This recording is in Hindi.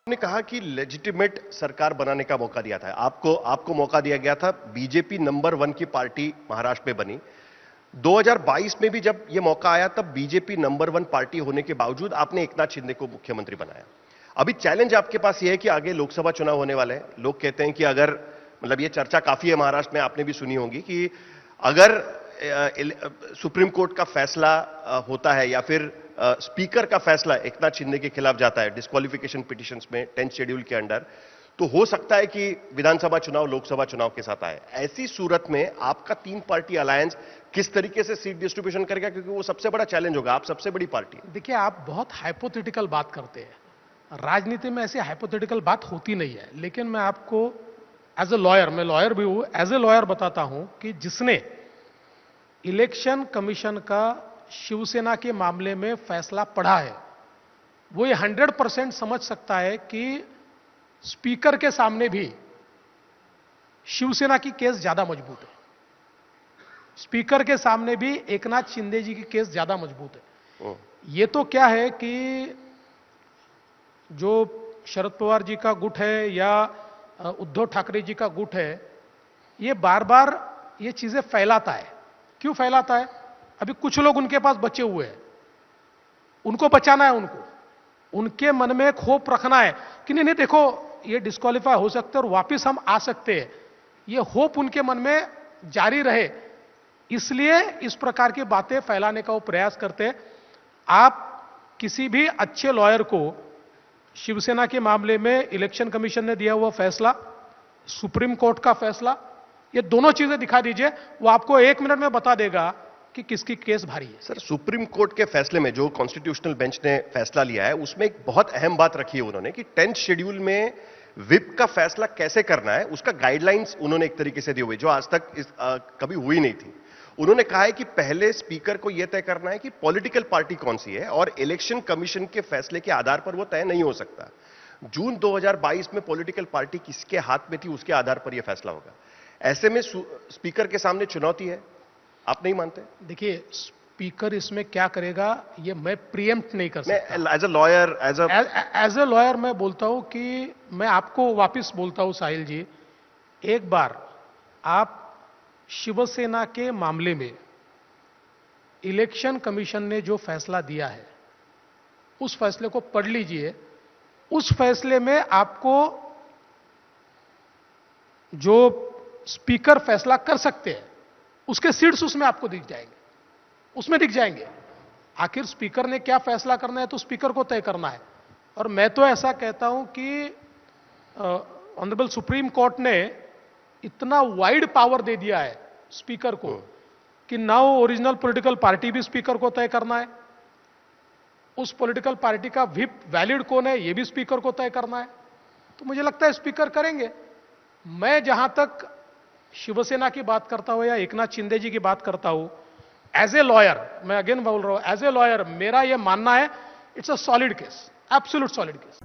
आपने कहा कि लेजिटिमेट सरकार बनाने का मौका दिया था आपको आपको मौका दिया गया था। बीजेपी नंबर 1 की पार्टी महाराष्ट्र में बनी। 2022 में भी जब यह मौका आया तब बीजेपी नंबर 1 पार्टी होने के बावजूद आपने एकनाथ शिंदे को मुख्यमंत्री बनाया। अभी चैलेंज आपके पास यह है कि आगे लोकसभा चुनाव होने वाले हैं। लोग कहते हैं कि अगर मतलब यह चर्चा काफी है महाराष्ट्र में, आपने भी सुनी होगी कि अगर सुप्रीम कोर्ट का फैसला होता है या फिर स्पीकर का फैसला एकनाथ शिंदे के खिलाफ जाता है डिस्क्वालिफिकेशन पिटीशंस में 10th शेड्यूल के अंडर, तो हो सकता है कि विधानसभा चुनाव लोकसभा चुनाव के साथ आए। ऐसी सूरत में आपका 3 पार्टी अलायंस किस तरीके से सीट डिस्ट्रीब्यूशन करेगा, क्योंकि वो सबसे बड़ा चैलेंज होगा, आप सबसे बड़ी पार्टी। देखिए, आप बहुत हाइपोथेटिकल बात करते हैं। राजनीति में ऐसी हाइपोथेटिकल बात होती नहीं है। लेकिन मैं आपको एज ए लॉयर, मैं लॉयर भी हूं, एज ए लॉयर बताता हूं कि जिसने इलेक्शन कमीशन का शिवसेना के मामले में फैसला पढ़ा है वो ये 100% समझ सकता है कि स्पीकर के सामने भी शिवसेना की केस ज्यादा मजबूत है। स्पीकर के सामने भी एकनाथ शिंदे जी की केस ज्यादा मजबूत है। ये तो क्या है कि जो शरद पवार जी का गुट है या उद्धव ठाकरे जी का गुट है, ये बार बार ये चीजें फैलाता है। क्यों फैलाता है? अभी कुछ लोग उनके पास बचे हुए हैं, उनको बचाना है, उनके मन में खोप रखना है कि नहीं नहीं देखो ये डिस्क्वालीफाई हो सकते हैं और वापस हम आ सकते हैं। ये होप उनके मन में जारी रहे, इसलिए इस प्रकार की बातें फैलाने का वो प्रयास करते हैं। आप किसी भी अच्छे लॉयर को शिवसेना के मामले में इलेक्शन कमीशन ने दिया हुआ फैसला, सुप्रीम कोर्ट का फैसला, ये दोनों चीजें दिखा दीजिए, वो आपको 1 मिनट में बता देगा कि किसकी केस भारी है। सर, सुप्रीम कोर्ट के फैसले में जो कॉन्स्टिट्यूशनल बेंच ने फैसला लिया है उसमें एक बहुत अहम बात रखी है उन्होंने कि 10th शेड्यूल में विप का फैसला कैसे करना है उसका गाइडलाइंस उन्होंने एक तरीके से दी हुई जो आज तक कभी हुई नहीं थी। उन्होंने कहा है कि पहले स्पीकर को यह तय करना है कि पॉलिटिकल पार्टी कौन सी है और इलेक्शन कमीशन के फैसले के आधार पर वो तय नहीं हो सकता। जून 2022 में पॉलिटिकल पार्टी किसके हाथ में थी उसके आधार पर यह फैसला होगा। ऐसे में स्पीकर के सामने चुनौती है, आप नहीं मानते? देखिए, स्पीकर इसमें क्या करेगा ये मैं प्रीएम्प्ट नहीं कर सकता। एज ए लॉयर मैं बोलता हूं कि मैं आपको वापस बोलता हूं साहिल जी, एक बार आप शिवसेना के मामले में इलेक्शन कमीशन ने जो फैसला दिया है उस फैसले को पढ़ लीजिए। उस फैसले में आपको जो स्पीकर फैसला कर सकते हैं उसके सीट्स उसमें आपको दिख जाएंगे, उसमें दिख जाएंगे। आखिर स्पीकर ने क्या फैसला करना है तो स्पीकर को तय करना है। और मैं तो ऐसा कहता हूं कि ऑनरेबल सुप्रीम कोर्ट ने इतना वाइड पावर दे दिया है स्पीकर को कि नाउ ओरिजिनल पॉलिटिकल पार्टी भी स्पीकर को तय करना है, उस पॉलिटिकल पार्टी का व्हिप वैलिड कौन है यह भी स्पीकर को तय करना है। तो मुझे लगता है स्पीकर करेंगे। मैं जहां तक शिवसेना की बात करता हूं या एकनाथ शिंदे जी की बात करता हूं, एज ए लॉयर मैं अगेन बोल रहा हूं, एज ए लॉयर मेरा यह मानना है it's a solid case, absolute solid case.